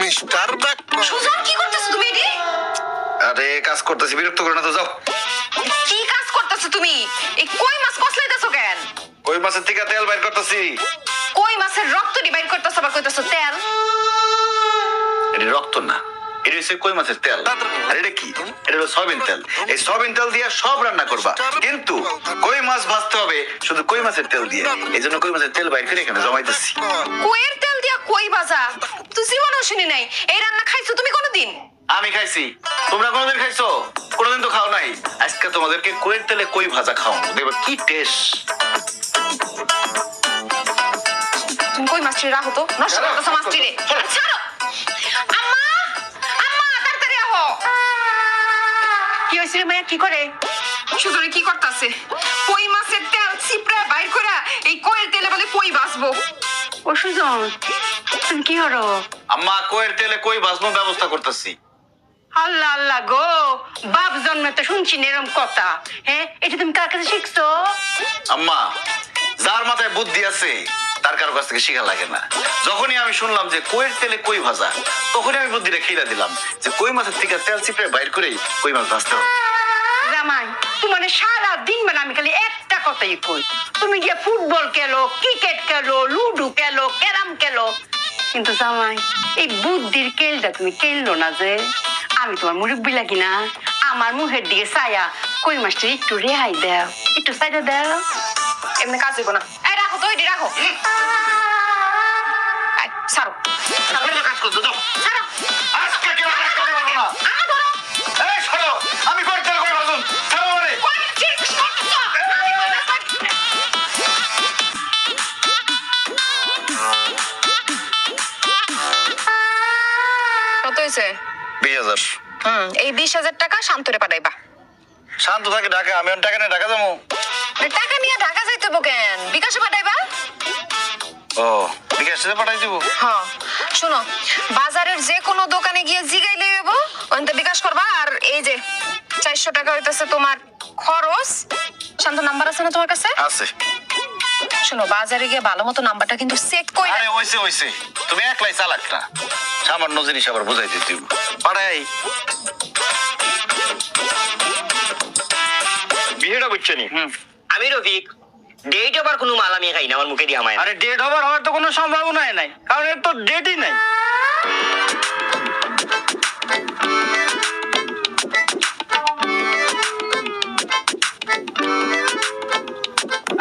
Mister doctor Sujan কি করতেছো তুমি এডি? আরে কাজ করতেছি, বিরক্ত করো না তো, যাও। কি কাজ করতেছো তুমি? এই কই মাছ কসলাইতেছো কেন? কই মাছের থেকে তেল বাইর করতেছি। কই মাছের রক্ত ডিভাইড করতেছো বা কইতেছো তেল? এটা রক্ত না, এটা হচ্ছে কই মাছের তেল। আর এটা কি? এটা হলো সয়াবিন তেল। এই সয়াবিন তেল দিয়ে সব রান্না করবা, কিন্তু কই মাছ ভাজতে হবে শুধু কই মাছের তেল দিয়ে। এই জন্য কই মাছের তেল বাইর করে এখানে জমাইতেছি। কইয়ের তেল দিয়া কই ভাজা? তুই জীবনেও শুনি নাই। এই রান্না খাইছো তুমি কোনোদিন? আমি খাইছি, তোমরা কোনোদিন খাইছো? কোনোদিন তো খাও নাই। আজকে তোমাদেরকে কইয়ের তেলে কই ভাজা খাও, দেখবে কি টেস্ট। তুমি কই মাছটি রাখো তো, নষ্ট করতেছো মাছটি রে। ছাড়ো। আম্মা, আম্মা তাড়াতাড়ি আহো। কি হইছে রে মায়া, কি করে? সুজনে কি করতেছে? কই মাছের তেল চিপড়া বাইর কইরা এই কইয়ের তেলে বলে কই ভাজবো। ও সুজন, তুমি কি হলো? আম্মা কইয়ের তেলে কই ভাজনোর ব্যবস্থা করতেছি। আল্লাহ আল্লাহ গো, বাপ জন্মে তো শুনছি না এরকম কথা। হ্যাঁ, এটা তুমি কার কাছে শিখছো? আম্মা, যার মাথায় বুদ্ধি আছে তার কারো কাছ থেকে শিখা লাগে না। যখনই আমি শুনলাম যে কইয়ের তেলে কই ভাজা, তখনই আমি বুদ্ধিটা খিলা দিলাম যে কই মাছের থেকে তেল চিপড়ে বাইর করে কই মাছ ভাজতে হবে। জামাই, তোমার সারা দিন মানে আমি খালি একটা কথাই কই, তুমি গিয়ে ফুটবল খেলো, ক্রিকেট খেলো, লুডো খেলো, ক্যারাম খেলো, কিন্তু জামাই এই বুদ্ধির খেলটা তুমি খেললো না যে। আমি তোমার মুরব্বি লাগি না? আমার মুখের দিকে ছায়া কই মাছটা একটু রেহাই দাও, একটু সাইডে দাও। এমনি কাজ হইব না। এই রাখো তো, এটি রাখো। এই, ছাড়ো। কাজ করতে দাও। ছাড়ো। আজকে কেউ কাজ করতে পারবো না। আমা ধরো। এই ছাড়ো, আমি কইয়ের তেলে কই ভাজুম, ছাড়ো আমারে। কই চিপস করতেছো? আমি কই মাছ ভাজ- কত হয়েছে? 20,000। এই 20,000 টাকা শান্তরে পাঠাইবা। শান্ত থাকে ঢাকা, আমি টাকা নিয়ে ঢাকা যাবো। টাকা নিয়ে ঢাকা যাইতে হবো কেন? বিকাশে পাঠাইবা। ও, বিকাশ থেকে পাঠাই দিব। হ্যাঁ, শোনো, বাজারের যে কোনো দোকানে গিয়ে জিগাইলে হইব, ওখানে বিকাশ করবা। আর এই যে 400 টাকা হইতেছে তোমার খরচ। শান্ত নাম্বার আছে না তোমার কাছে? আছে। শোনো, বাজারে গিয়ে ভালো মতো নাম্বারটা কিন্তু চেক কইরা। আরে হইছে, তুমি একলাই চালাক না, সামান্য জিনিস আবার বুঝাই দিতে পাঠাই। বিয়েটা বুঝছো নি? আমি রফিক, ডেট আবার কোনো মাল আমি খাই না, আমার মুখে দিয়ে আমায়। আরে ডেট হবার হওয়ার তো কোনো সম্ভাবনাই নাই, কারণ এর তো ডেটই নাই।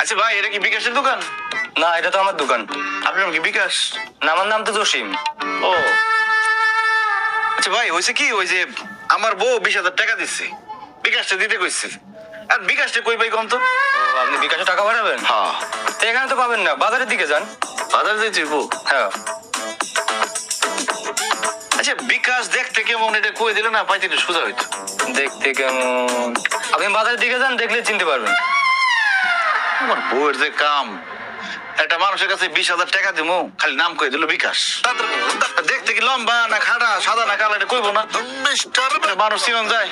আচ্ছা ভাই, এটা কি বিকাশের দোকান? না, এটা তো আমার দোকান। আপনার নাম কি বিকাশ? না, আমার নাম তো জসিম। ও আচ্ছা ভাই, হয়েছে কি, ওই যে আমার বউ 20,000 টাকা দিচ্ছে, বিকাশটা দিতে কইছে। আর বিকাশটা কই পাই কম তো? ও, আপনি বিকাশে টাকা পাঠাবেন? হ্যাঁ। তো এখানে তো পাবেন না, বাজারের দিকে যান। বাজার যাইতে বউ? হ্যাঁ। আচ্ছা, বিকাশ দেখতে কেমন এটা কই দিলে না পাইতে একটু সোজা হইতো। দেখতে কেমন? আপনি বাজারের দিকে যান, দেখলে চিনতে পারবেন। আমার বউয়ের যে কাম, একটা মানুষের কাছে 20,000 টাকা দিমু, খালি নাম কই দিল বিকাশ। দেখতে কি লম্বা না খাড়া, সাদা না কালো, এটা কইবো না। মিস্টার মানুষ চিনন যায়।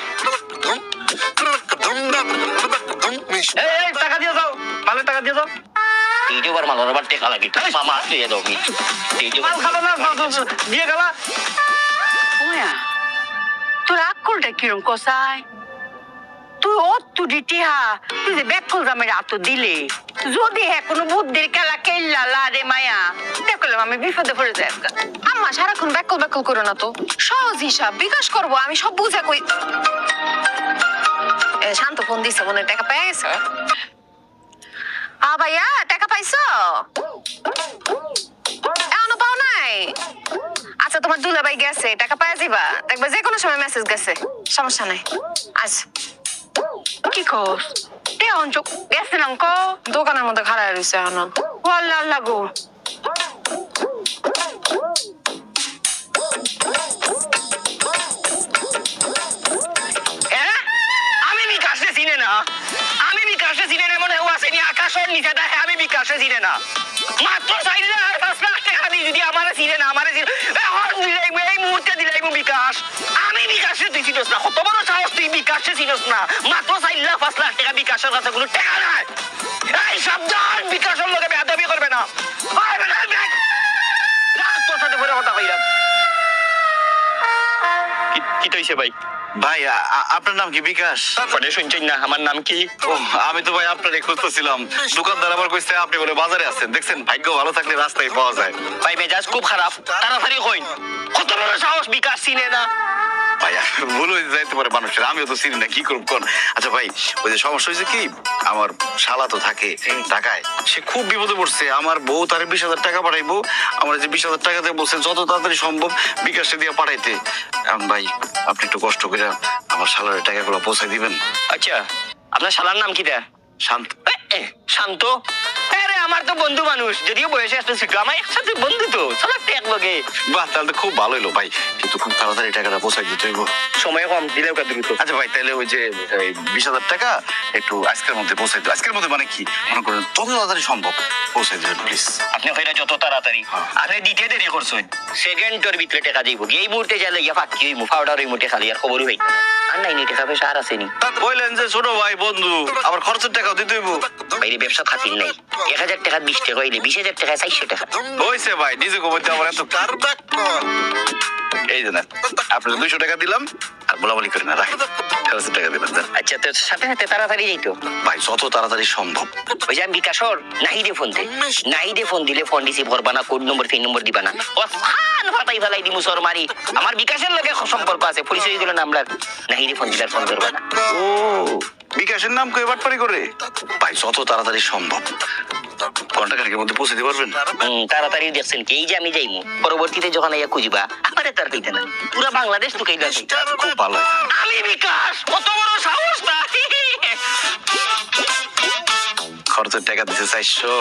এই টাকা দিয়ে যাও, মালের টাকা দিয়ে যাও। ডেটে আবার মাল আবার টেকা লাগে, মামা দিয়ে দাও। মাল খালো না, দিয়ে গেলা। ওয়া, তোর আক্কলটা কিরম কসাই? তুই অত ডিটিহা, তুই যে ব্যাকফল জামের এত দিলে, যদি হ্যাঁ কোনো বুদ্ধির খেলা খেললা রে মায়া, দেখলাম আমি বিপদে পড়ে যাই। আম্মা সারাক্ষণ ব্যাকল ব্যাকল করো না তো, সহজ হিসাব। বিকাশ করবো, আমি সব বুঝে কই। শান্ত ফোন দিছে, মনে হয় টাকা পেয়ে গেছে। ভাইয়া, টাকা পাইছো? এখনো পাও নাই? আচ্ছা, তোমার দুলাভাই গেছে, টাকা পাওয়া যাবা, দেখবা যে কোনো সময় মেসেজ গেছে, সমস্যা নাই। আচ্ছা, কি কস? তে অঞ্চল গেছে না অঙ্ক? দোকানের মধ্যে খাড়ায় রয়েছে এখন। ও আল্লাহ আল্লাহ গো। হ্যাঁ, আমি বিকাশে চিনে না, আমি বিকাশে চিনে না, মনে হয় আসেনি আকাশের নিচে দেখে আমি বিকাশে চিনে না। মাত্র 4 লাখ টাকা দিয়ে যদি আমার চিনে না, আমার এই মুহূর্তে দিলাই বিকাশ। আমি বিকাশে তুই চিনস না, কত বড় সাহস তুই বিকাশে চিনস না? মাত্র 4 লাখ 5 লাখ টাকা বিকাশের কাছে কোনো টাকা নাই। এই সাবধান, বিকাশের লোকে বেয়াদবি করবে না। তোর সাথে পরে কথা কইলাম। কি তৈছে ভাই? ভাই আপনার নাম কি বিকাশ? পরে শুনছেন না আমার নাম কি? ও আমি তো ভাই আপনারই খুঁজতেছিলাম। দোকানদার আবার কইছে আপনি বলে বাজারে আছেন। দেখছেন ভাগ্য ভালো থাকলে রাস্তায় পাওয়া যায়। ভাই মেজাজ খুব খারাপ, তাড়াতাড়ি কইন। কত বড় সাহস, বিকাশ চিনে না? ভাই ভুল হয়ে যাইতে পারে মানুষের, আমিও তো চিনি না, কি করব কোন। আচ্ছা ভাই, ওই যে সমস্যা হয়েছে কি, আমার শালা তো থাকে ঢাকায়, সে খুব বিপদে পড়ছে। আমার বউ তার 20,000 টাকা পাঠাইবো, আমার যে 20,000 টাকা দিয়ে বলছে যত তাড়াতাড়ি সম্ভব বিকাশে দিয়ে পাঠাইতে। ভাই আপনি একটু কষ্ট করে আমার শালার টাকাগুলো পৌঁছাই দিবেন। আচ্ছা, আপনার শালার নাম কি দেয়? শান্ত। শান্ত? আরে আমার তো বন্ধু মানুষ, যদিও বয়সে আসতে ছিল, আমার একসাথে বন্ধু তো, শালারটা এক লগে। বাহ, তাহলে তো খুব ভালো হলো ভাই, কিন্তু খুব তাড়াতাড়ি টাকাটা পৌঁছাই দিতে হইব। সময় কম, দিলেও কাজ দ্রুত। আচ্ছা ভাই, তাহলে ওই যে 20,000 টাকা একটু আজকের মধ্যে পৌঁছাই দিও। আজকের মধ্যে মানে কি, মনে করেন যত তাড়াতাড়ি সম্ভব পৌঁছাই দেবেন প্লিজ। আপনি কইরা যত তাড়াতাড়ি, আপনি দিতে দেরি করছেন, সেকেন্ডের ভিতরে টাকা দিব। এই মুহূর্তে যাইলে গিয়া ফাঁকি হইমু, পাউডার হইমু, টাকা লিয়ার খবরই হই। আর নাই টাকা পয়সা আর আসেনি। বললেন যে ছোট ভাই বন্ধু, আবার খরচের টাকাও দিতে হইব। বাইরে ব্যবসা খাতির নাই, 1,000 টাকা 20 টাকা হইলে 20,000 টাকা 400 টাকা। হয়েছে ভাই, নিজে গোবরতে আমার এত এই যে না, আপনার 200 টাকা দিলাম, আর বলাবলি করি না, রাখেন। খরচের টাকা দিলাম। আচ্ছা, তো সাথে সাথে তাড়াতাড়ি যাইতো ভাই, যত তাড়াতাড়ি সম্ভব। ওই যে আমি বিকাশর নাহিদে ফোন দেই, নাহিদে ফোন দিলে ফোন রিসিভ করবা না, কোড নম্বর ফোন নম্বর দিবা না, ও ফান ফাটাই ফেলাই দিমু সর মারি। আমার বিকাশের লগে সম্পর্ক আছে, পরিচয় দিল না আমরা। নাহিদে ফোন দিলে ফোন করবা না। ও বিকাশের নাম কই বাটপারি করে? ভাই যত তাড়াতাড়ি সম্ভব, ঘন্টাখানেকের মধ্যে পৌঁছে দিতে পারবেন? তাড়াতাড়ি দেখছেন কি, এই যে আমি যাইমু, পরবর্তীতে যখন আইয়া খুঁজবা আমারে তার কইতে না, পুরা বাংলাদেশ তো কইলা। খুব ভালো। আমি বিকাশ, কত বড় সাহস না! খরচের টাকা দিতে 400,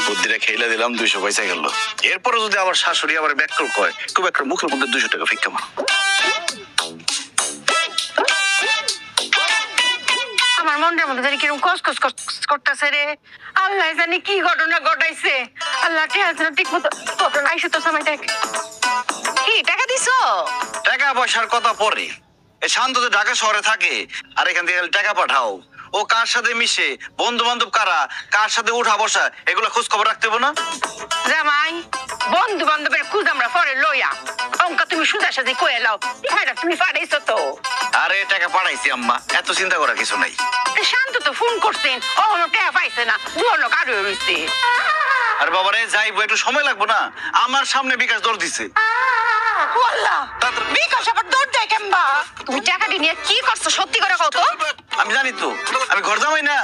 বুদ্ধিটা খেলে দিলাম, 200 পয়সা গেল। এরপরে যদি আমার শাশুড়ি আবার ব্যাককল কয়, খুব একটা মুখের মধ্যে 200 টাকা ফিক্কা মারো। আমার মনটার মধ্যে জানি কিরকম কসকস করতেছে রে। আল্লাহ জানি কি ঘটনা ঘটাইছে। আল্লাহ ঠিক মতো ঘটনা আইসে তো সময় দেখ। কি টাকা দিছো? টাকা পয়সার কথা পরে, এই শান্ত তো ঢাকা শহরে থাকে, আর এখান থেকে টাকা পাঠাও। ও কার সাথে মিশে, বন্ধু বান্ধব কারা, কার সাথে উঠা বসা, এগুলো খোঁজ খবর রাখতে হবে না? জামাই, বন্ধু বান্ধবের খুঁজ আমরা পরে লইয়া, অঙ্কা তুমি সুদা সাথে কয়ে লাও। হ্যাঁ, তুমি পাঠাইছো তো? আরে টাকা পাঠাইছি আম্মা, এত চিন্তা করার কিছু নাই। শান্ত তো ফোন করছেন, ও টাকা পাইছে না, দুজনক আরো রইছে। আর বাবারে যাইবো, একটু সময় লাগবো না? আমার সামনে বিকাশ দৌড় দিছে। ওয়াল্লাহ, বিকাশ আবার দৌড় দেয় কেমবা? তুমি টাকাটি নিয়ে কি করছো সত্যি করে কও তো? আমি জানি তো, আমি ঘর জামাই না।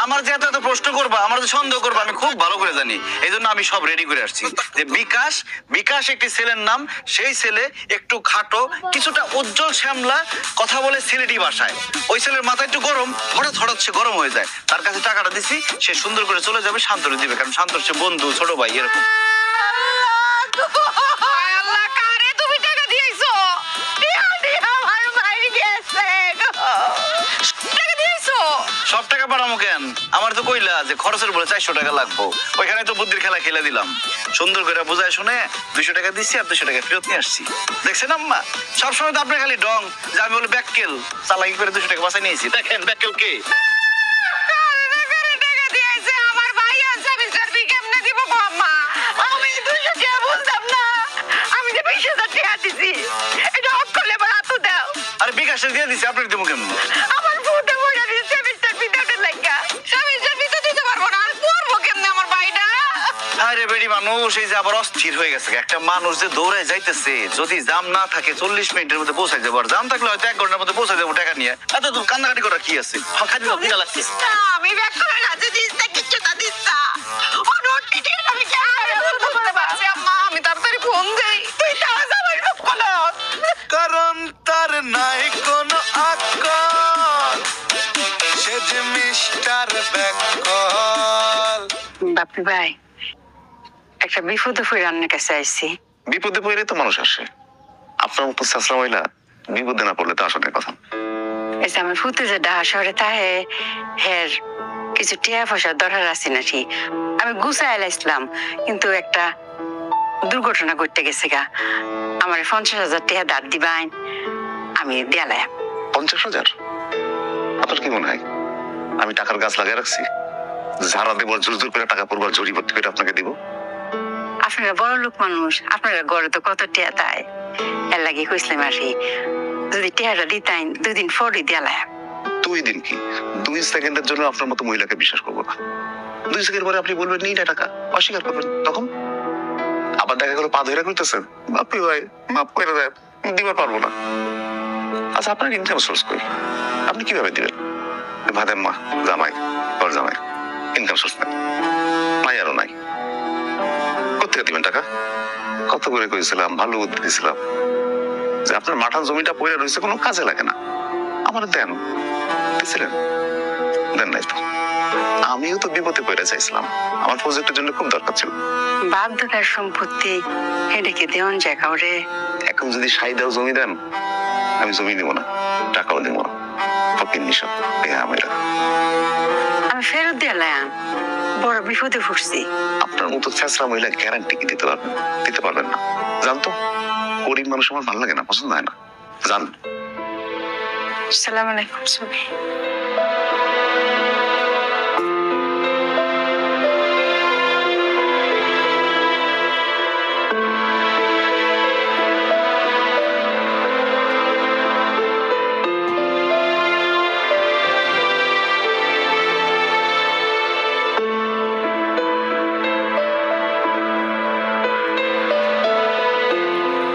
আমার যে এত এত প্রশ্ন করবা, আমার যে সন্দেহ করবা, আমি খুব ভালো করে জানি। এই জন্য আমি সব রেডি করে আসছি যে বিকাশ, বিকাশ একটি ছেলের নাম। সেই ছেলে একটু খাটো, কিছুটা উজ্জ্বল শ্যামলা, কথা বলে সিলেটি ভাষায়। ওই ছেলের মাথা একটু গরম, হঠাৎ হঠাৎ সে গরম হয়ে যায়। তার কাছে টাকাটা দিছি, সে সুন্দর করে চলে যাবে, শান্তরে দিবে, কারণ শান্তর সে বন্ধু, ছোট ভাই, এরকম। আল্লাহ, কারে তুমি টাকা দিয়েছো? আমার মাইর গেছে গো। টাকা দিয়েছো? সব টাকা পাঠামো কেন? আমার তো কইলা যে খরচের বলে 400 টাকা লাগবো, ওইখানে তো বুদ্ধির খেলা খেলে দিলাম। সুন্দর করে বুঝায় শুনে 200 টাকা দিচ্ছি, আর 200 টাকা ফেরত নিয়ে আসছি। দেখছেন আম্মা, সবসময় তো আপনার খালি ডং, যে আমি বলে ব্যাককেল চালাকি করে 200 টাকা বাঁচাই নিয়েছি। দেখেন ব্যাককেল কে। কারে টাকা দিয়েছে? আমার ভাই আছে, আমি সার্ভি কেমনে দিব গো আম্মা? আমি 200 টাকা বুঝতাম না। আমি যে 20,000 টাকা দিছি, এটা অফ করলে এবার হাতু দাও। আরে বিকাশে দিয়ে দিছি, আপনার দেবো কেমন? আমার ফুটে বইটা দিয়ে সেমিস্টার পিতাটের লাগা। সেমিস্টার পিতা দিতে পারবো না, আর পড়বো কেমনে আমার ভাইটা? আরে বেড়ি মানুষ, এই যে আবার অস্থির হয়ে গেছে। একটা মানুষ যে দৌড়ে যাইতেছে, যদি জাম না থাকে 40 মিনিটের মধ্যে পৌঁছাই যাবো, আর জাম থাকলে হয়তো 1 ঘন্টার মধ্যে পৌঁছাই যাবো টাকা নিয়ে। এত তো কান্নাকাটি করার কি আছে? দিদা লাগছে। আমি ব্যাক করে রাজি দিস না, কিচ্ছু না দিস না। ও নোট পিটে আমি করতে পারছি আম্মা, আমি তাড়াতাড়ি ফোন দেই। তুই তারা যাবার লোক বলো। কারণ তার নাই কোনো আকল, সে যে মিস্টার ব্যাকল। বাপি ভাই, একটা বিপদে পড়ে রান্নার কাছে আইছি। বিপদে পড়লে তো মানুষ আসে, আপনার মতো চাষরা মহিলা বিপদে না পড়লে তো আসলে কথা। এই যে আমার ফুতে যে ঢাকা শহরে তাহে, হের কিছু টিয়া পয়সা দরকার আছে নাকি। আমি গুছাই লাইছিলাম, কিন্তু একটা দুর্ঘটনা ঘটতে গেছে গা। আমার 50,000 টাকা দাঁত দিবাই, আমি দেয়ালাম। 50,000? আপনার কি মনে হয় আমি টাকার গাছ লাগিয়ে রাখছি? ঝাড়া দেবো, জোর জোর করে টাকা পড়বার জড়ি ভর্তি করে আপনাকে দিব? আপনারা বড় লোক মানুষ, আপনারা গড়ে তো কত টিয়া তাই। এর লাগে কইছিলাম আসি যদি টেহারা দিতাইন 2 দিন পরে দিয়ালাম। 2 দিন কি 2 সেকেন্ডের জন্য আপনার মতো মহিলাকে বিশ্বাস করবো না। 2 সেকেন্ড পরে আপনি বলবেন নিই না টাকা, অস্বীকার করবেন, তখন আবার দেখা গেল পা ধরে করতেছেন, বাপি ভাই মাফ করে দেন, দিবার পারবো না। আচ্ছা আপনার ইনকাম সোর্স কই, আপনি কিভাবে দিবেন? ভাতের মা জামাই ওর জামাই ইনকাম সোর্স নাই, মাইয়ারও নাই, কোথেকে দিবেন টাকা? কত করে কইছিলাম, ভালো বুদ্ধি দিছিলাম যে আপনার মাঠান জমিটা পড়ে রয়েছে, কোনো কাজে লাগে না, আমার দেন, দিছিলেন? দেন নাই তো। আমিও তো বিপদে পড়ে চাইছিলাম, আমার প্রজেক্টের জন্য খুব দরকার ছিল। বাপদাদার সম্পত্তি এটাকে দেওয়ান যায় কাউরে? এখন যদি সাইদাও জমি দেন, আমি জমি দিব না, টাকাও দিব না, ফকির নিশা আমরা। আমি ফেরত দিলাম, বড় বিপদে পড়ছি। আপনার মতো ছেঁচড়া মহিলা গ্যারান্টি কি দিতে পারবেন? দিতে পারবেন না, জানতো। গরিব মানুষ আমার ভালো লাগে না, পছন্দ হয় না, জান। আসসালামু আলাইকুম সুমি।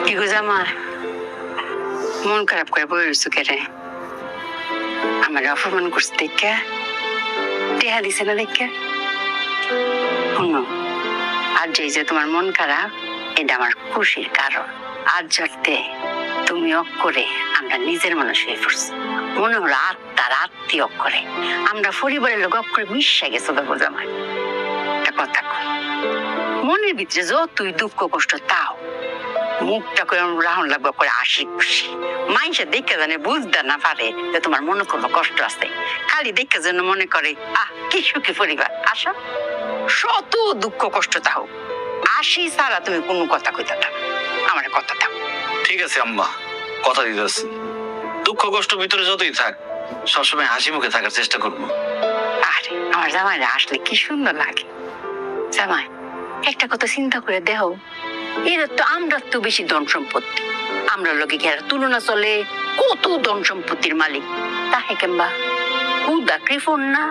কি গো জামাই, মন খারাপ করে বই রইছো কেরে? আমার অপমান করছে দেখা, টেহা দিছে না দেখা? শুনো, আর যে তোমার মন খারাপ, এটা আমার খুশির কারণ। আজ যাতে তুমি অক করে আমরা নিজের মানুষ হয়ে পড়ছি, মনে হলো আত্মার আত্মীয় করে আমরা পরিবারের লোক অক করে মিশে গেছো। বাবু জামাই একটা কথা কই, মনের ভিতরে যতই দুঃখ কষ্ট তাও মুখটা করে রাহন লাগবে করে হাসি খুশি। মানুষের দেখে জানে বুঝতে না পারে যে তোমার মনে কোনো কষ্ট আছে, খালি দেখে যেন মনে করে আহ কি সুখী পরিবার। আসো, শত দুঃখ কষ্ট তাও আসি ছাড়া তুমি কোনো কথা কইতে না, আমার কথা দাও। ঠিক আছে আম্মা, কথা দিতেছি, দুঃখ কষ্ট ভিতরে যতই থাক সবসময় হাসি মুখে থাকার চেষ্টা করবো। আরে আমার জামাইরা আসলে কি সুন্দর লাগে। জামাই একটা কথা চিন্তা করে দেখো, এরা তো আমরা তো বেশি ধন সম্পত্তি, আমরা লোকে কি আর তুলনা চলে? কত ধন সম্পত্তির মালিক, তাহে কেমবা হুদা কৃপন না?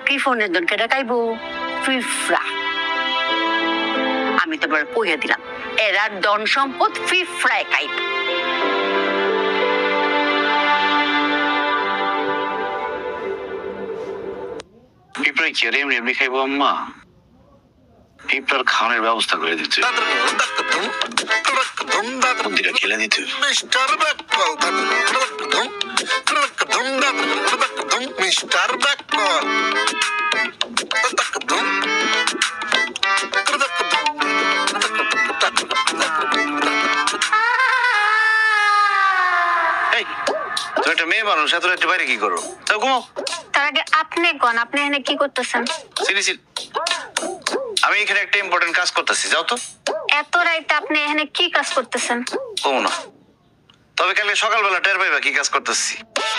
কৃপনের ধন কেটে খাইবো ফিফরা। আমি তো বড় কইয়া দিলাম, এরা ধন সম্পদ ফিফরায় খাইব। পিঁপড়ে কি আর এমনি এমনি খাইবো আম্মা? পিঁপড়ার খাওয়ানোর ব্যবস্থা করে দিতে, বুদ্ধিটা খেলে দিতে। মিস্টার ব্যাককল মিস্টার ব্যাককল এই, তুমি একটা মেয়ে মানুষ, এত একটা বাইরে কি করো? তাও ঘুমাও। তার আগে আপনি কোন, আপনি এখানে কি করতেছেন? সিরিয়াসলি আমি এখানে একটা ইম্পর্টেন্ট কাজ করতেছি, যাও তো। এত রাইতে আপনি এখানে কি কাজ করতেছেন? ও না, তবে কালকে সকালবেলা টের পাইবা কি কাজ করতেছি।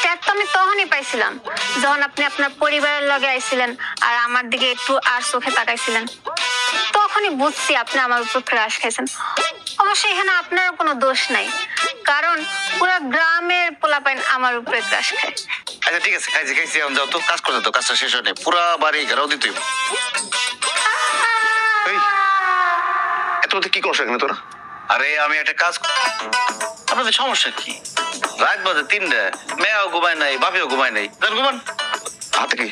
ট্যাগ তো আমি তখনই পাইছিলাম যখন আপনি আপনার পরিবারের লগে আইছিলেন আর আমার দিকে একটু আর চোখে তাকাইছিলেন, তখনই বুঝছি আপনি আমার উপর ক্রাশ খাইছেন। অবশ্যই এখানে আপনার কোনো দোষ নাই, কারণ পুরো গ্রামের পোলাপাইন আমার উপরে ক্রাশ খায়। আচ্ছা ঠিক আছে, খাইছি খাইছি, এখন যাও তো, কাজ করতে তো, কাজটা শেষ হয় নাই, পুরা বাড়ি ঘেরাও দিতে হইব। এই এত রাতে কি করছ এখানে তোরা? আরে আমি একটা কাজ, আপনাদের সমস্যা কি? রাত বাজে 3টা, মেয়েও ঘুমায় নাই, বাপিও ঘুমায় নাই, তার ঘুমান। হাতে কি?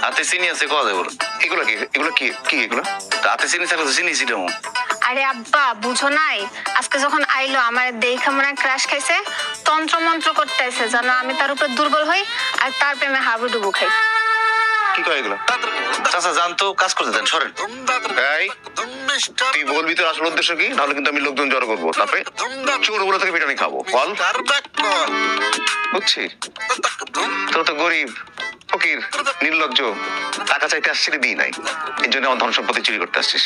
হাতে চিনি আছে, কথা বলো। এগুলো কি? এগুলো কি কি এগুলো? হাতে চিনি থাকলে তো চিনি ছিল। আরে আব্বা বুঝো নাই, আজকে যখন আইলো আমার দেখে মনে ক্রাশ খাইছে, তন্ত্র মন্ত্র করতেছে যেন আমি তার উপর দুর্বল হই আর তার প্রেমে হাবুডুবু খাই। কি কয় এগুলো? চাচা জানতো, কাজ করতে দেন, সরেন। এই তুই বলবি তোর আসল উদ্দেশ্য কি, নাহলে কিন্তু আমি লোকজন জড়ো করবো, তারপরে চোর গুলো থেকে পিটানি খাবো। বল। বুঝছি তোর তো গরিব ফকির নির্লজ্জ, টাকা চাইতে আসছিস, দিই নাই, এই জন্য আমার ধন সম্পত্তি চুরি করতে আসছিস।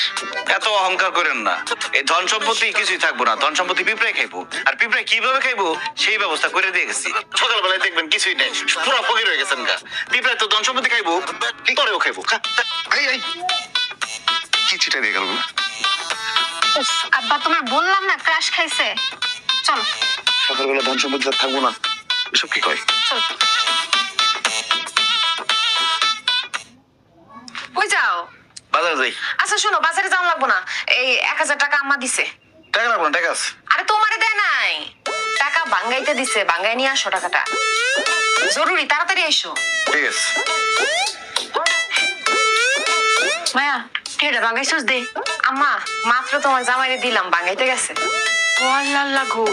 এত অহংকার করেন না, এই ধন সম্পত্তি কিছুই থাকবো না, ধন সম্পত্তি পিঁপড়াই খাইবো। আর পিঁপড়াই কিভাবে খাইবো সেই ব্যবস্থা করে দিয়ে গেছি। সকালবেলায় দেখবেন কিছুই নেই, পুরো ফকির হয়ে গেছেন গা। পিঁপড়াই তো ধন সম্পত্তি খাইবো, কি করেও খাইবো। এই এই কি চিটা দিয়ে গেল? ও আব্বা তোমার বললাম না ক্রাশ খাইছে, চলো সকালবেলা ধন সম্পত্তি আর থাকবো না, এসব কি কয়? চলো। কই যাও? বাজারে যাই। আচ্ছা শোনো, বাজারে যাওয়া লাগবো না, এই 1000 টাকা আম্মা দিছে। টাকা লাগবে না, টাকা আছে। আরে তোমারে দেয় নাই, টাকা বাঙ্গাইতে দিছে, বাঙ্গাই নিয়ে আসো টাকাটা, জরুরি, তাড়াতাড়ি এসো। ঠিক আছে। মায়া টেডা বাঙ্গাইছস দে। আম্মা মাত্র তোমার জামাইরে দিলাম, বাঙ্গাইতে গেছে। ও আল্লাহ আল্লাহ গো,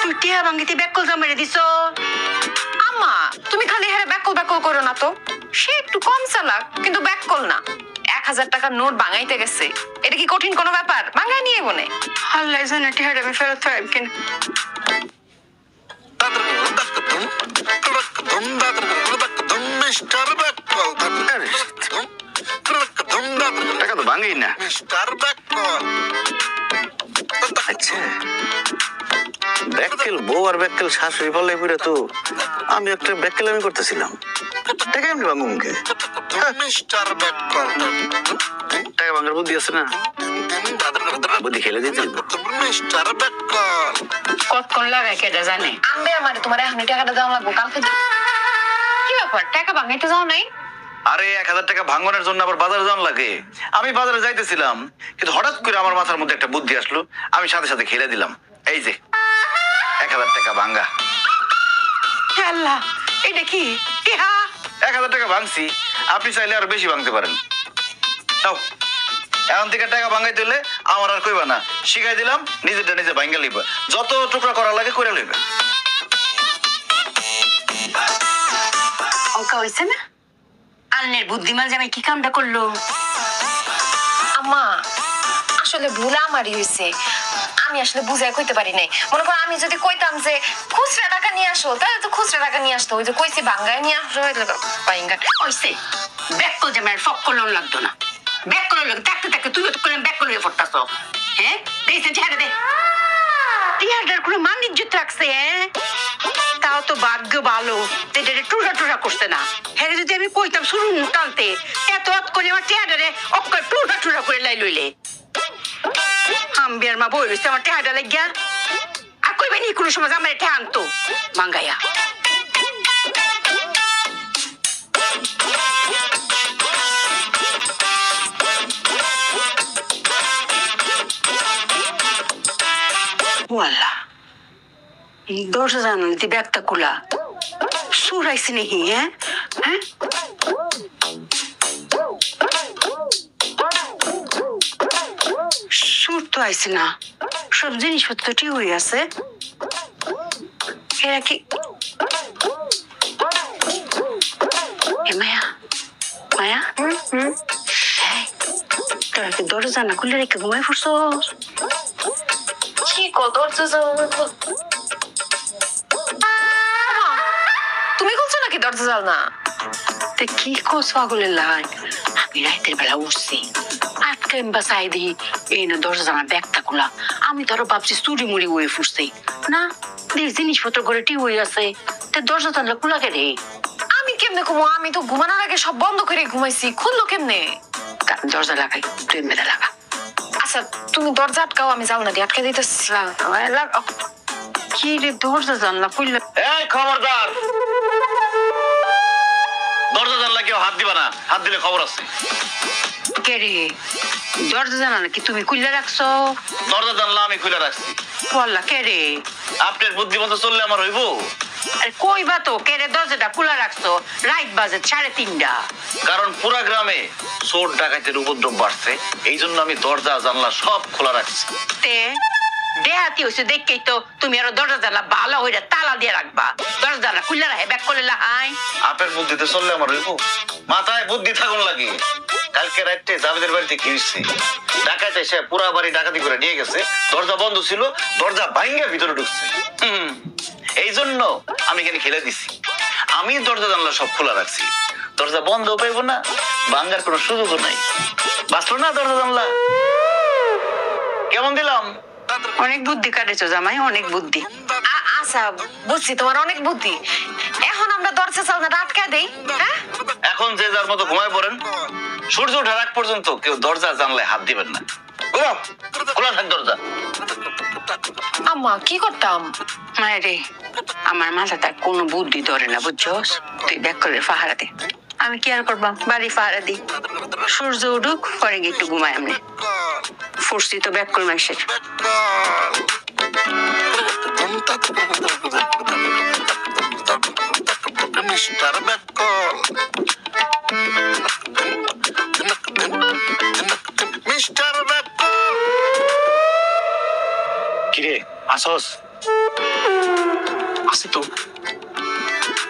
তুই টিয়া বাঙ্গিতে ব্যাকল জমেরে দিছ। আম্মা তুমি খালি হেরে ব্যাকল ব্যাকল করো না তো, সে একটু কম চালাক কিন্তু ব্যাকল না। 1000 টাকার নোট বাঙ্গাইতে গেছে, এটা কি কঠিন কোনো ব্যাপার? বাঙ্গাই নিয়ে বনে। আল্লাহ জানে টিয়াটা আমি ফেরত পাইব কিনা। মিস্টার ব্যাকল টাকা তো ভাঙেই না। মিস্টার ব্যাকল আচ্ছা, ব্যাককেল বউ আর ব্যাককেল শাশুড়ি বলে পুরো তো আমি একটা ব্যাককেল আমি করতেছিলাম, টাকা এমনি ভাঙবো মুখে। মিস্টার ব্যাকল টাকা ভাঙার বুদ্ধি আছে না, বুদ্ধি খেলে দিতে মিস্টার ব্যাকল কতক্ষণ লাগায় কেডা জানে। আনবে আমার, তোমার এখনই টাকাটা দেওয়া লাগবো, কালকে কি ব্যাপার টাকা বাঙ্গাইতে যাও নাই? আরে 1000 টাকা ভাঙনের জন্য আবার বাজারে যাওয়ার লাগে। আমি বাজারে যাইতেছিলাম, কিন্তু হঠাৎ করে আমার মাথার মধ্যে একটা বুদ্ধি আসলো, আমি সাথে সাথে খেলে দিলাম। এই যে 1000 টাকা ভাঙ্গা। হে আল্লাহ, এটা কি টিহা? 1000 টাকা ভাঙছি, আপনি চাইলে আরো বেশি ভাঙতে পারেন। নাও, এখন থেকে টাকা ভাঙাইতে হলে আমার আর কইবা না, শিখাই দিলাম, নিজেরটা নিজে ভাঙ্গা লইবা, যত টুকরা করা লাগে করে লইবা। অঙ্কা হয়েছে না? আলনের বুদ্ধিমান জামাই কি কামটা করলো? আম্মা আসলে ভুল আমারই হয়েছে, আমি আসলে বুঝাই কইতে পারি নাই। মনে করো আমি যদি কইতাম যে খুচরা টাকা নিয়ে আসো, তাহলে তো খুচরা টাকা নিয়ে আসতো। ওই যে কইছি বাঙ্গায় নিয়ে আসো, বাইঙ্গা হয়েছে, ব্যাকল জামাই ফক করলো লাগতো না। ব্যাকল লাগে থাকতে থাকতে তুইও তো করলেন ব্যাকল হয়ে পড়তাছ। হ্যাঁ দেখছে ছেড়ে দে, টিয়াটার কোনো মান ইজ্জত রাখছে। হ্যাঁ তাও তো ভাগ্য ভালো, এটা টুরা টুরা করছে না। হ্যাঁ যদি আমি কইতাম শুরু টানতে, এত অত করে আমার টিয়াটারে অক্ষয় টুরা টুরা করে লাই লইলে। আম্বিয়ার মা বই রয়েছে আমার টেহাটা লাগিয়া, আর কইবে নি কোনো সময় আমার ঠে আনতো মাঙ্গাইয়া। ওয়াল্লা 10,000 নিতে ব্যাগটা কুলা সুরাইছি নাকি? হ্যাঁ হ্যাঁ সুর তো আইছে না, সব জিনিসপত্র ঠিক হয়ে আছে। এরা কি মায়া মায়া? তোরা কি দরজা না খুলে রেখে ঘুমাই পড়ছ? কি কত তুমি বলছো নাকি দরজা জাল না? কি কস পাগলের লাই? আমি রাতের বেলা উঠছি, আটকে বাসাই দিই এই না দরজা জানা ব্যাগটা খোলা। আমি তো আরো ভাবছি চুরি মুড়ি হয়ে ফুটছি না, জিনিসপত্র করে টি হয়ে আছে, দরজা জানলা খোলা কে রে? আমি কেমনে ঘুমো? আমি তো ঘুমানোর আগে সব বন্ধ করে ঘুমাইছি, খুললো কেমনে? দরজা লাগাই, তুই মেলা লাগা। আচ্ছা তুমি দরজা আটকাও, আমি জানলা দিয়ে আটকে দিতেছি। কি রে দরজা জানলা খুললে? এই খবরদার, দরজা জানলা কেউ হাত দিবা না, হাত দিলে খবর আছে। কে রে দরজা জানা নাকি তুমি খুললে রাখছো? দরজা জানলা আমি খুলে রাখছি। বললা কে রে? আপনার বুদ্ধি মতো চললে আমার হইব? আরে কইবা তো কে রে দরজাটা খোলা রাখছো রাইট বাজে 3:30। কারণ পুরা গ্রামে চোর ডাকাতের উপদ্রব বাড়ছে, এই জন্য আমি দরজা জানলা সব খোলা রাখছি। তে দেহাতি হইছে দেখেই তো তুমি আরো দরজা জানলা ভালো হইরা তালা দিয়ে রাখবা, দরজা জানলা খুললে রাখে ব্যাক করলে লাহাই। আপনার বুদ্ধিতে চললে আমার হইব? মাথায় বুদ্ধি থাকুন লাগে। কালকে রাতে জাবেদের বাড়িতে কি হইছে, ডাকাত এসে পুরা বাড়ি ডাকাতি করে নিয়ে গেছে, দরজা বন্ধ ছিল, দরজা ভাঙা ভিতরে ঢুকছে। এই জন্য আমি এখানে খেলে দিছি, আমি দরজা জানলা সব খোলা রাখছি, দরজা বন্ধ পাইব না, ভাঙার কোনো সুযোগও নাই। বাঁচলো না দরজা জানলা? কেমন দিলাম? অনেক বুদ্ধি কাটেছো জামাই, অনেক বুদ্ধি। আচ্ছা বুঝছি তোমার অনেক বুদ্ধি। এখন আমরা দরজা জানলাটা আটকে দেই। হ্যাঁ এখন যে যার মতো ঘুমায় পড়েন, সূর্য ওঠার আগ পর্যন্ত কেউ দরজা জানলায় হাত দিবেন না। ঘুমাও, খোলা থাক দরজা। আম্মা কি করতাম? মায়ের রে, আমার মাথাটা কোনো বুদ্ধি ধরে না, বুঝছস? তুই ব্যাক করে পাহারা দে। আমি কি আর করবাম, বাড়ি পাহারা দিই। সূর্য উঠুক, পরে গিয়ে একটু ঘুমাই। আমি ফুসছি তো ব্যাক করে মাসের। মিস্টার বেকল মিস্টার বেকল কিরে আসস? আসি তো।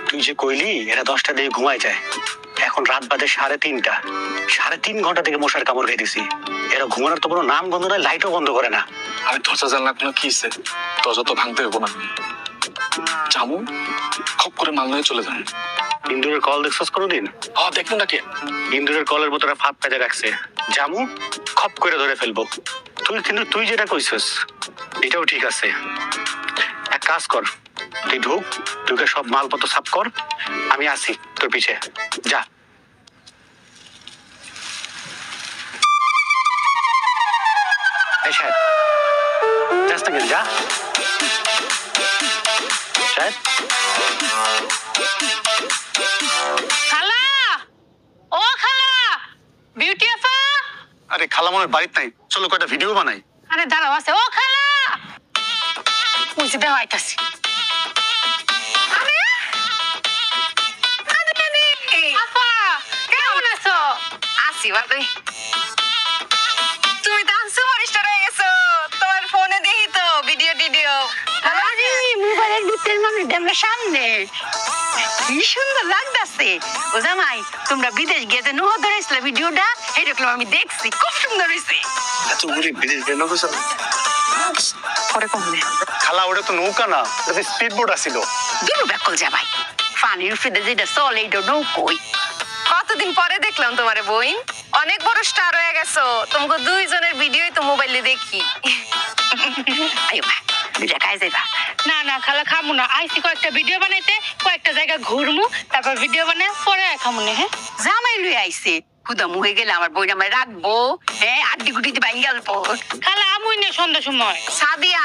তুই যে কইলি এরা 10টা দিয়ে ঘুমাই যায়, এখন রাত বাজে 3:30। 3.5 ঘন্টা থেকে মশার কামড় খাইতেছি। এরা ঘুমানোর তো কোনো নাম গন্ধ নাই, লাইটও বন্ধ করে না। আমি দরজা জানলা কোনো কি হইছে? দরজা তো ভাঙতে হইব না। জামু খপ করে মাল নিয়ে চলে যান। ইন্দুরের কল দেখছস কোনোদিন? দেখুন নাকি ইন্দুরের কলের ভিতরে ফাঁদ পেতে রাখছে, জামু খপ করে ধরে ফেলবো। তুই যেটা কইছস এটাও ঠিক আছে। এক কাজ কর, তুই ঢুক, ঢুকে সব মালপত্র সাফ কর, আমি আসি তোর পিছে। যা। এই সাহেব, যাস না কেন? যা সাহেব। খালা, ও খালা, বিউটি আপা। আরে খালা মনে হয় বাড়িতে নাই, চলো কয়টা ভিডিও বানাই। আরে দাঁড়াও, আছে। ও খালা, বুঝে দেওয়া আইতাছি। আপা, কেমন আছো? আসি ভালোই। তুমি তো সুপারস্টার হয়ে গেছো। তোমার ফোনে দেখি তো ভিডিও টিডিও। আরে মোবাইলের ভিতরে মানে আমরা সামনে কি সুন্দর লাগতাছে। ও জামাই, তোমরা বিদেশ গিয়ে যে নুহ ধরেছিল ভিডিওটা, এইরকম আমি দেখছি, খুব সুন্দর হয়েছে। এত বুড়ি বিদেশ বের হয়েছে। পরে কমবে। খালা ওটা তো নৌকা না, ওটা স্পিড বোট আছিল। দুটো ব্যাকল জামাই, পানির উপরে যেটা চলে এইটা নৌকোই। কতদিন পরে দেখলাম তোমারে বইন। অনেক বড় স্টার হয়ে গেছো। তোমাকে দুইজনের ভিডিওই তো মোবাইলে দেখি। আয়ো মা, দুইটা খাই যাইবা। না না খালা, খামু না। আইসি কয়েকটা ভিডিও বানাইতে, কয়েকটা জায়গা ঘুরমু, তারপর ভিডিও বানায় পরে খামু না। হ্যাঁ, জামাই লুই আইছে, খুদা মুহে গেলে আমার বই আমার রাখবো। হ্যাঁ, আড্ডি গুটিতে বাইন গেল পর খালা আমুই না সন্ধ্যার সময়। সাদিয়া,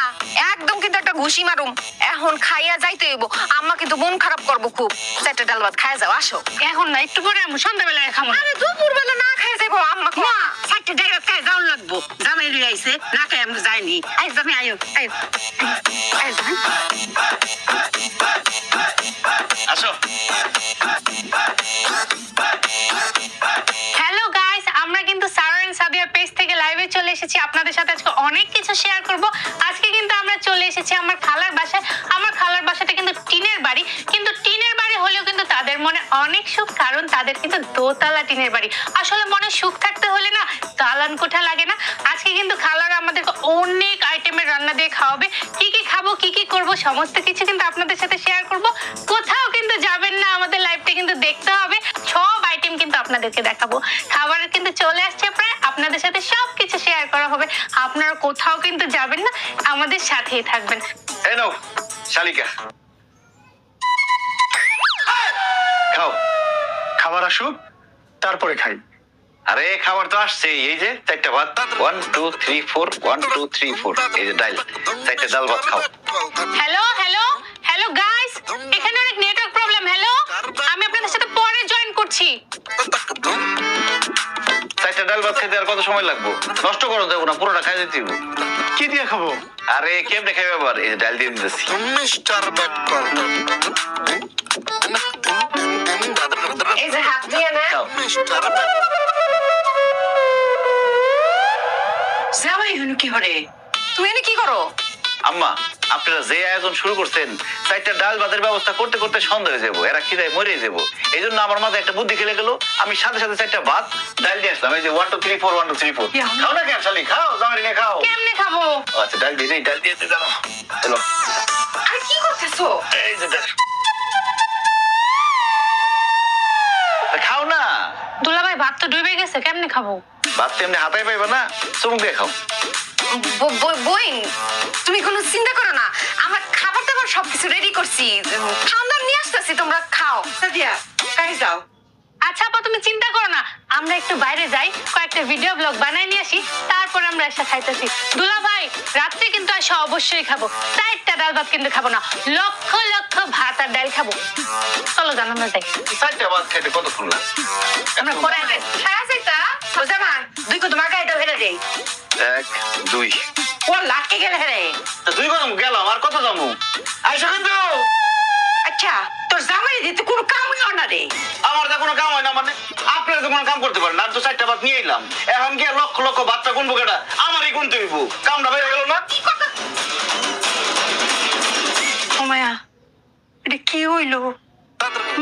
একদম কিন্তু একটা ঘুষি মারুম। এখন খাইয়া যাইতে হইব। আম্মা কিন্তু মন খারাপ করবো খুব। চারটা ডাল ভাত খাইয়া যাও, আসো। এখন না, একটু পরে আমু, সন্ধ্যাবেলায় খামু। আরে দুপুর বেলা না খাইয়া যাইবো আম্মা। না, চারটে ডাইরেক্ট খাই যাওয়ার লাগবো। জামাই লুই আইছে, না খাই আমি যাইনি। আই জামাই, আয়ো আয়ো আয় জামাই। আসো। হ্যালো গাইস, আমরা কিন্তু সারা এন্ড সাদিয়ার পেজ থেকে লাইভে চলে এসেছি। আপনাদের সাথে আজকে অনেক কিছু শেয়ার করব। আজকে কিন্তু আমরা চলে এসেছি আমার খালার বাসায়। আমার খালার বাসাটা কিন্তু টিনের বাড়ি, কিন্তু টিনের বাড়ি হলেও কিন্তু তাদের মনে অনেক সুখ, কারণ তাদের কিন্তু দোতলা টিনের বাড়ি। আসলে মনে সুখ থাকতে হলে না দালান কোঠা লাগে না। আজকে কিন্তু খালারা আমাদেরকে অনেক আইটেমের রান্না দিয়ে খাওয়াবে। কি কি খাবো, কি কি করব, সমস্ত কিছু কিন্তু আপনাদের সাথে শেয়ার করব। কোথাও কিন্তু যাবেন না, আমাদের লাইভটা কিন্তু দেখতে হবে। সব আইটেম কিন্তু আপনাদেরকে দেখাবো। খাবার কিন্তু চলে আসছে প্রায়, আপনাদের সাথে সবকিছু শেয়ার করা হবে। আপনারা কোথাও কিন্তু যাবেন না, আমাদের সাথেই থাকবেন। এই নাও শালিকা, খাও। খাবার আসুক তারপরে খাই। আরে খাবার তো আসছে, এই যে 4টা ভাত, 1 2 3 4 1 2 3 4, এই যে ডাল, 4টা ডাল ভাত খাও। হ্যালো হ্যালো হ্যালো গাইস, এখানে অনেক নেটওয়ার্ক প্রবলেম। হ্যালো, আমি আপনাদের সাথে পরে জয়েন করছি। 4টা ডাল ভাত খেতে আর কত সময় লাগবে? নষ্ট করো দেবো না, পুরোটা খাই দিতে হবে। কি দিয়ে খাবো? আরে কেমনে খাইবে আবার? এই যে ডাল দিয়ে দিতেছি। মিস্টার বেকল এই যে হাত দিয়ে না। খাও। মিস্টার বেকল জামাই হনু কি হরে? তুমি এনে কি করো? আম্মা, আপনারা যে আয়োজন শুরু করছেন, 4টা ডাল ভাতের ব্যবস্থা করতে করতে সন্ধ্যা হয়ে যাবো, এরা খিদায় মরে যাবো। এই জন্য আমার মাথায় একটা বুদ্ধি খেলে গেল, আমি সাথে সাথে 4টা ভাত ডাল দিয়ে আসলাম। এই যে 1 2 3 4 1 2 3 4। খাও না কেন শালি, খাও, জামাই নিয়ে খাও। কেমনে খাবো? আচ্ছা ডাল দিয়ে ডাল দিয়ে জানো। চলো, আর কি করতেছো? এই যে ডাল। খাও না। দুলাভাই, ভাত তো ডুবে গেছে, কেমনে খাবো? ভাত তো এমনি হাতায় পাইবে না, চুমুক দিয়ে খাও। বইন, তুমি কোনো চিন্তা করো না। আমরা খাবার দাবার সবকিছু রেডি করছি। খাওয়ার নিয়ে আসতেছি, তোমরা খাও। সাদিয়া, খাই যাও। আচ্ছা আপা তুমি চিন্তা করো না, আমরা একটু বাইরে যাই, কয়েকটা ভিডিও ব্লগ বানাই নিয়ে আসি, তারপর আমরা এসে খাইতেছি। দুলা ভাই রাত্রে কিন্তু এসে অবশ্যই খাবো, 4টা ডাল ভাত কিন্তু খাবো না, লক্ষ লক্ষ ভাত আর ডাল খাবো। চলো জানো আমরা যাই। 4টা ভাত খাইতে কতক্ষণ লাগে? আমরা পরে খায়া যাইতা তো জামাই 2 কত মাগাই দাও হেরে দেই 1 2 ও লাকি গেলে হেরে। তা 2 কদম গেলাম আর কত যামু? আইসা কিন্তু আচ্ছা তোর জামাই দিতে কোনো কামই হয় না রে। আমার তো কোনো কাম হয় না, মানে আপনারা তো কোনো কাম করতে পারেন না। আমি তো 4টা ভাত নিয়ে এলাম, এখন কি আর লক্ষ লক্ষ ভাতটা গুনবো কেটা? আমারই গুনতে হইব, কামটা বেড়ে গেল না। ও মায়া এটা কি হইলো?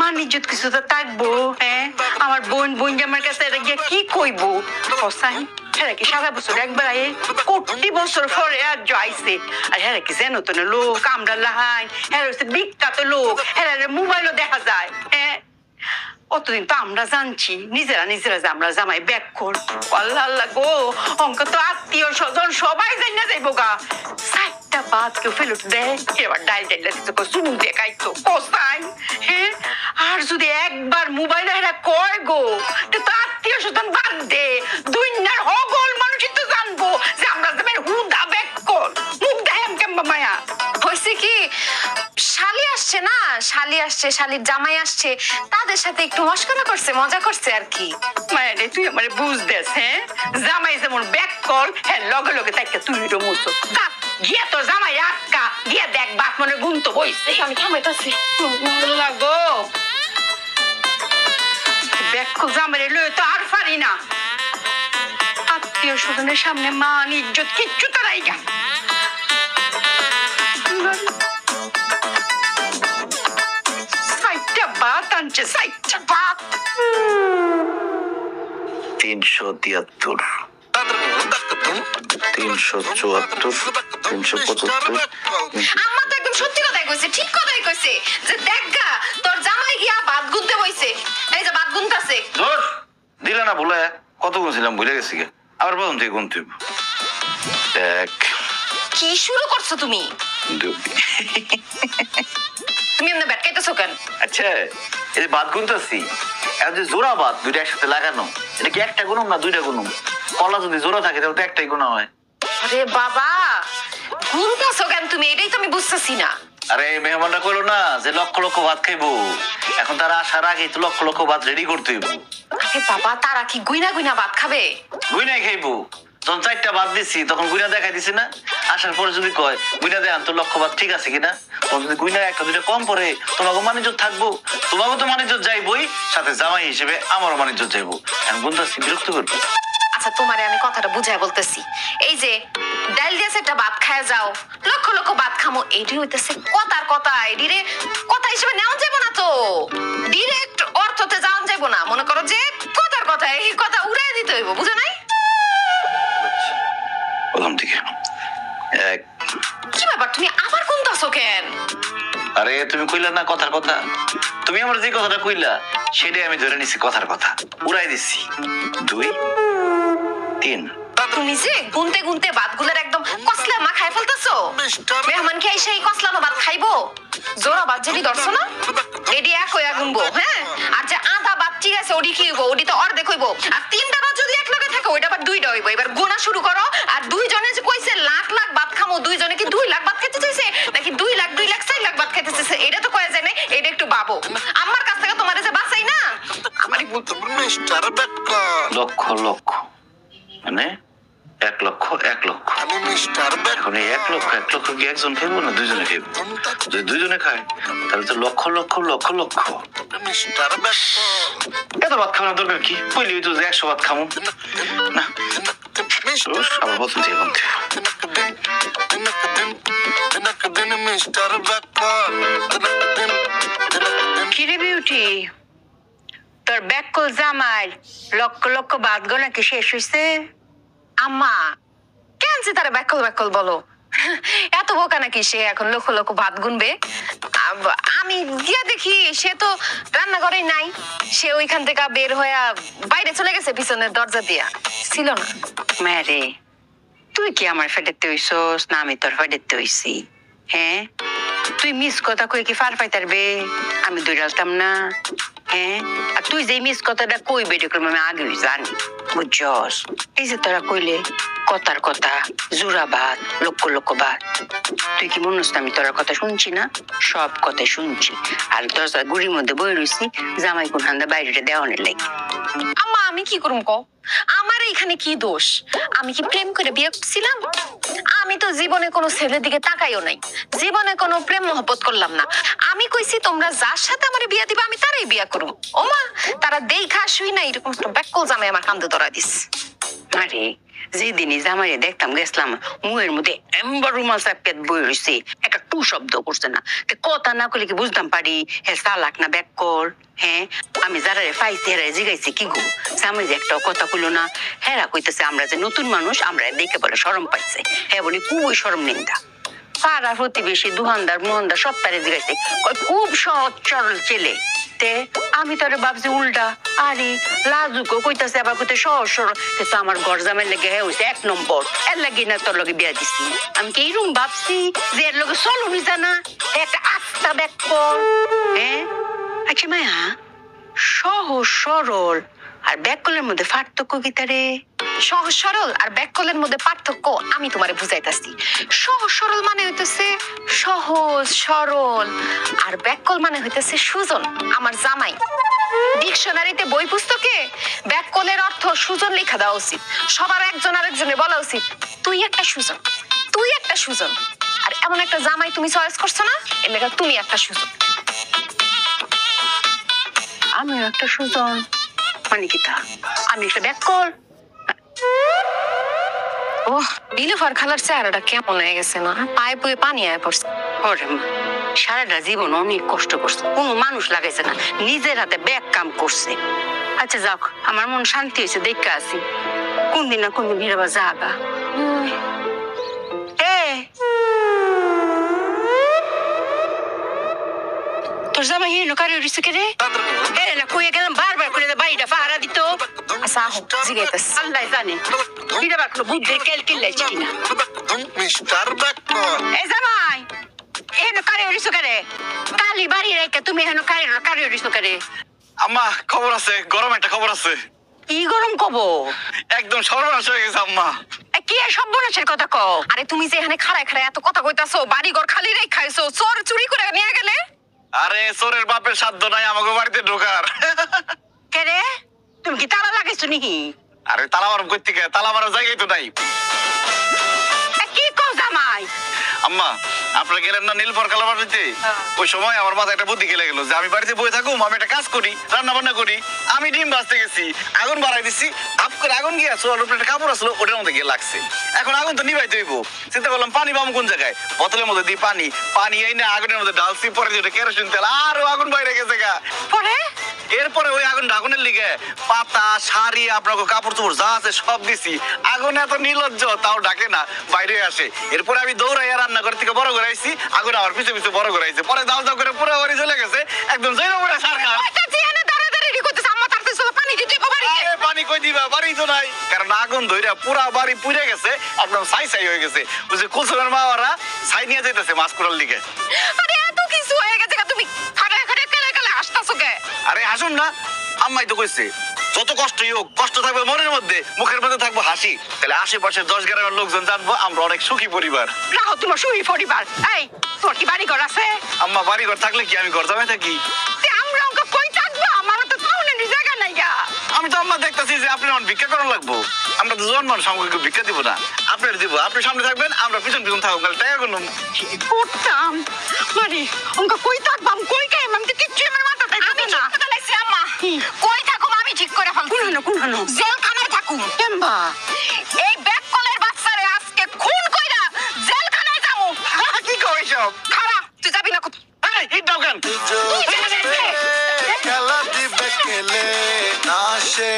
মান ইজ্জত কিছু তো থাকবো। হ্যাঁ আমার বোন আমার কাছে এটা গিয়ে কি কইবো? হসাই হ্যাঁ কি সারা বছর একবার আয়ে কোটি বছর পরে আর যাইছে। আর হ্যাঁ কি জানো তো না লোক আমরা লাহাই হ্যাঁ হচ্ছে বিখ্যাত লোক, হ্যাঁ মোবাইলও দেখা যায়। হ্যাঁ অতদিন তো আমরা জানছি নিজেরা যে আমরা জামাই ব্যাক কর। আল্লাহ আল্লাহ গো, অঙ্ক তো আত্মীয় স্বজন সবাই জানি না যাইবো গা। 4টা ভাত কেউ ফেরত দেয়, এবার ডাল চুমু দিয়ে খাইতো কোসাই। হ্যাঁ আর যদি একবার মোবাইল হেরা কয় গো, তো আত্মীয় স্বজন বাদ দে, দুনিয়ার হগল মানুষই তো জানবো যে আমরা জামাই হুদা ব্যাক কর। মুখ দেখাম কেমবা মায়া হয়েছে কি, শালি আসছে না, শালি আসছে, শালির জামাই আসছে, তাদের সাথে একটু মস্করা করছে, মজা করছে আর কি। মায়া রে তুই আমার বুঝ দেস। হ্যাঁ জামাই যেমন ব্যাক কল, হ্যাঁ লগে লগে তাইকে তুই মুছো গিয়া তোর জামাই আটকা গিয়া দেখ বাপ মনে গুণ তো বইছে। আমি থামাইতেছি। লাগো ব্যাক কল জামাই লই তো আর পারি না। আত্মীয় স্বজনের সামনে মান ইজ্জত কিচ্ছু তো নাই গা। 4টা ভাত আনছে, 4টা ভাত। 373 374 375। আম্মা তো একদম সত্যি কথাই কইছে, ঠিক কথাই কইছে যে দেখ গা তোর জামাই গিয়া ভাত গুনতে বইছে, এই যে ভাত গুনতাছে। ধর দিলে না ভুলে, কত গুনছিলাম ভুলে গেছি গে, আবার প্রথম থেকে গুনতে হইব। 1 কি শুরু করছো তুমি? 2 তুমি এমনি ব্যাট খাইতেছো কেন? আচ্ছা এই যে ভাত গুনতেছি, এখন যে জোড়া ভাত দুইটা একসাথে লাগানো, এটা কি একটা গুনুম না 2টা গুনুম? কলা যদি জোড়া থাকে তাহলে তো একটাই গুণা হয়। আরে বাবা গুনতাছো কেন তুমি? এটাই তো আমি বুঝতেছি না। আরে মেহমানরা কইলো না যে লক্ষ লক্ষ ভাত খাইবো, এখন তারা আসার আগেই তো লক্ষ লক্ষ ভাত রেডি করতে হইব। আরে বাবা তারা কি গুইনা গুইনা ভাত খাবে? গুইনাই খাইবো। যখন 4টা ভাত দিছি তখন গুইনা দেখাই দিছি না, আসার পরে যদি কয় গুইনা দেখান তো লক্ষ ভাত ঠিক আছে কিনা, তখন যদি গুইনা 1-2টা কম পড়ে তোমাকে মানিজ্জত থাকবো, তোমাকে তো মানিজ্জত যাইবই, সাথে জামাই হিসেবে আমারও মানিজ্জত যাইবো। এখন গুনতাছি বিরক্ত করবো। আচ্ছা তোমারে আমি কথাটা বুঝাই বলতেছি, এই যে ডাল দিয়ে একটা ভাত খায় যাও, লক্ষ লক্ষ ভাত খামো, এইটি হইতেছে কথার কথা। এডিরে কথা হিসেবে নেওয়া যাবো না তো, ডিরেক্ট অর্থতে যাওয়া যাবো না। মনে করো যে কথার কথা, এই কথা উড়াই দিতে হইব, বুঝো নাই? প্রথম থেকে 1 কি ব্যাপার তুমি আবার কোনটাছো কেন? আরে তুমি কইলা না কথার কথা, তুমি আমার যে কথাটা কইলা সেটাই আমি ধরে নিছি কথার কথা, উড়াই দিছি। 2 3 তুমি যে গুনতে গুনতে ভাতগুলোর একদম কসলা মা খাই ফেলতেছো। মেহমান কি এসে এই কসলানো ভাত খাইবো? জোড়া ভাত যেটি ধরছো না এটি এক হইয়া গুনবো। হ্যাঁ আর যে আধা ভাত ঠিক আছে ওটি কি হইব, ওটি তো অর্ধেক হইব। আর 3টা ভাত যদি এক লগে থাকে ওইটা আবার 2টা হইব। এবার গোনা শুরু করো। আর 2 জনে যে কইছে লাখ লাখ ভাত খামো, 2 জনে কি 2 লাখ ভাত খেতে চাইছে নাকি 2 লাখ 4 লাখ ভাত খেতে চাইছে? এটা তো কয়া যায় না, এটা একটু ভাবো। আমার কাছ থেকে তোমার যে বাঁচাই না আমারই বলতো। মিস্টার বেকল লক্ষ লক্ষ মানে 1 লক্ষ 1 লক্ষ। আমি মিস্টার এখন এই 1 লক্ষ 1 লক্ষ কি একজন খাইবো না 2 জনে খাইবো? যদি 2 জনে খায় তাহলে তো লক্ষ লক্ষ লক্ষ লক্ষ। মিস্টার বেকল এত ভাত খাওয়ানোর দরকার কি? কইলেই তো যে 100 ভাত খামো না। আবার প্রথম থেকে গুনতে মিস্টার বেকল কিরে বিউটি, তোর ব্যাক কল জামাই লক্ষ লক্ষ ভাত গোনা কি শেষ হইছে? আম্মা কেন যে তারা ব্যাকল ব্যাকল বলো? এত বোকা নাকি সে এখন লক্ষ লক্ষ ভাত গুনবে? আমি গিয়া দেখি সে তো রান্নাঘরেই নাই, সে ওইখান থেকে বের হইয়া বাইরে চলে গেছে পিছনের দরজা দিয়া, ছিল না। ম্যারে তুই কি আমার ফেটেতে হইছস না আমি তোর ফেটেতে হইছি? হ্যাঁ তুই মিস কথা কই কি ফার পাইতারবে? আমি দৌড়ালতাম না। হ্যাঁ আর তুই যে মিস কথাটা কইবে এটা আমি আগে জানি বুঝছস এই যে তোরা কইলে কথার কথা জোড়াবাদ লক্ষ লক্ষ বাদ তুই কি মনে হচ্ছে আমি তোর কথা শুনছি না সব কথাই শুনছি আর তোর গুড়ির মধ্যে বই রয়েছি জামাই কোন হান্দা বাইরেটা দেওয়ানের লাগে আম্মা আমি কি করুম ক আমার এখানে কি দোষ আমি কি প্রেম করে বিয়ে করছিলাম আমি তো জীবনে কোনো ছেলের দিকে তাকাইও নাই জীবনে কোনো প্রেম মহব্বত করলাম না আমি কইছি তোমরা যার সাথে আমার বিয়ে দিবে আমি তারই বিয়ে করুম ওমা তারা দেখা শুই না এরকম একটা ব্যাককল জামাই আমার কান্দে ধরা দিস আরে যেদিনই জামাইরে দেখতাম গেছিলাম মুহের মধ্যে এম্বার রুমাল চাপিয়ে বই রয়েছে একটা টু শব্দ করছে না কথা না করলে কি বুঝতাম পারি হ্যাঁ চালাক না ব্যাক কর হ্যাঁ আমি যারা পাইছি হেরা জিগাইছি কি গো জামাই যে একটা কথা কইলো না হেরা কইতেছে আমরা যে নতুন মানুষ আমরা দেখে বলে শরম পাইছে হ্যাঁ বলি খুবই শরম নিন্দা পাড়া প্রতিবেশী দুহানদার মোহনদার সব তারে জিগাইছে খুব সহজ সরল ছেলে আমি তোরে ভাবছি উল্টা আরে লাজুকও কইতাছে আবার কইতে সহজ সরল তো আমার ঘর জামাই লেগে হয়েছে 1 নম্বর এর লাগি না তোর লগে বিয়া দিছি আমি কি এইরকম ভাবছি যে এর লগে চলো নিজা না একটা আস্তা ব্যাক কর হ্যাঁ আচ্ছা মায়া সহজ সরল আর ব্যাককলের মধ্যে পার্থক্য কি তারে সহজ সরল আর ব্যাককলের মধ্যে পার্থক্য আমি তোমারে বুঝাইতাছি সহজ সরল মানে হইতেছে সহজ সরল আর ব্যাককল মানে হইতেছে সুজন আমার জামাই ডিকশনারিতে বই পুস্তকে ব্যাককলের অর্থ সুজন লেখা দেওয়া উচিত সবার একজন আরেকজনে বলা উচিত তুই একটা সুজন তুই একটা সুজন আর এমন একটা জামাই তুমি চয়েস করছো না এর লেখা তুমি একটা সুজন আমিও একটা সুজন মানে কি তা আমি একটা ব্যাককল ও নীলুফার খালার চেহারাটা কেমন হয়ে গেছে না পায়ে পুয়ে পানি আয় পড়ছে ওরে মা সারাটা জীবন অনেক কষ্ট করছে কোনো মানুষ লাগাইছে না নিজের হাতে ব্যাগ কাম করছে আচ্ছা যাক আমার মন শান্তি হয়েছে দেখে আসি কোনদিন না কোনদিন হিরাবা জাগা তোর জামাই হিনো কারে উড়িছে কে রে না কইয়া গেলাম বারবার করে বাড়িটা পাহারা দিত আচ্ছা আহ জিগাইতাস আল্লাহ জানে হিরাবা কোনো বুদ্ধি কেল কিল্লাইছে কিনা মিস্টার ব্যাককল এই জামাই এনো কারে উড়িছো কারে কালি বাড়ি রেখে তুমি এনো কারে উড়িছো কারে আম্মা খবর আছে গরম একটা খবর আছে কি গরম কব একদম সর্বনাশ হয়ে গেছে আম্মা কি সর্বনাশের কথা কও আরে তুমি যে এখানে খাড়ায় খাড়ায় এত কথা কইতাছো বাড়ি ঘর খালি রেখাইছো চোর চুরি করে নিয়ে গেলে আরে চোরের বাপের সাধ্য নাই আমাকে বাড়িতে ঢোকার কে রে তুমি কি তালা লাগাইছো নাকি আরে তালা মারব কই থেকে তালা মারার জায়গাই তো নাই কি কও জামাই আম্মা আপনারা গেলেন না নীলফার খালা বাড়িতে ওই সময় আমার মাথায় একটা বুদ্ধি খেলে গেল যে আমি বাড়িতে বসে থাকুম আমি একটা কাজ করি রান্না বান্না করি আমি ডিম ভাজতে গেছি আগুন বাড়াই দিচ্ছি হাফ করে আগুন গিয়ে আসলো উপরে একটা কাপড় আসলো ওটার মধ্যে গিয়ে লাগছে এখন আগুন তো নিভাইতে হইব চিন্তা করলাম পানি পাবো কোন জায়গায় বোতলের মধ্যে দিই পানি এই না আগুনের মধ্যে ডালছি পরে যেটা কেরোসিন তেল আরো আগুন বাইরে গেছে গা পরে এরপরে ওই আগুন আগুনের লিগে পাতা শাড়ি আপনাকে কাপড় চোপড় যা আছে সব দিছি আগুন এত নির্লজ্জ তাও ডাকে না বাইরে আসে এরপরে আমি দৌড়াইয়া রান্না করে থেকে বড় করে আইছি আগুন আমার পিছে পিছে বড় করে আইছে পরে দাও দাও করে পুরো বাড়ি চলে গেছে একদম জৈন পড়ে সরকার পানি কই দিবা বাড়ি তো নাই কারণ আগুন ধইরা পুরা বাড়ি পুড়ে গেছে একদম ছাই ছাই হয়ে গেছে ওই যে কুসুমের মাওয়ারা ছাই নিয়ে যাইতেছে মাছ কুড়ার লিগে আরে এত কিছু হয়ে গেছে তুমি খাড়ায় খাড়ায় কেলে কেলে হাসতাছো কে আরে হাসুন না আম্মাই তো কইছে যত কষ্টই হোক কষ্ট থাকবে মনের মধ্যে মুখের মধ্যে থাকবো হাসি তাহলে আশেপাশের 10 গ্রামের লোকজন জানবো আমরা অনেক সুখী পরিবার রাখো তোমার সুখী পরিবার এই তোর কি বাড়ি ঘর আছে আম্মা বাড়ি ঘর থাকলে কি আমি ঘর জামাই থাকি আমরা ওকে কই থাকবো আমার তো টাউনের জায়গা নাই গা আমি তো আম্মা দেখতেছি যে আপনি আমার ভিক্ষা করা লাগবো আমরা তো জন মানুষ আমাকে ভিক্ষা দিব না আপনার দিব আপনি সামনে থাকবেন আমরা পিছন পিছন থাকবো টাকা কোনো করতাম মানে ওকে কই থাকবো আমি কই খাই আমি তো কিচ্ছু আমার মাথাতে আমি ঠিক কথা লাইছি আম্মা কই থাকো আমি ঠিক করে ফেলছি কোন হানো জেলখানায় থাকুম কেমবা এই ব্যাককলের বাচ্চারে আজকে খুন কইরা জেলখানায় যামু কি কই সব খারাপ তুই যাবি না কত এই হিট দাও কেন খেলা দিবে খেলে না সে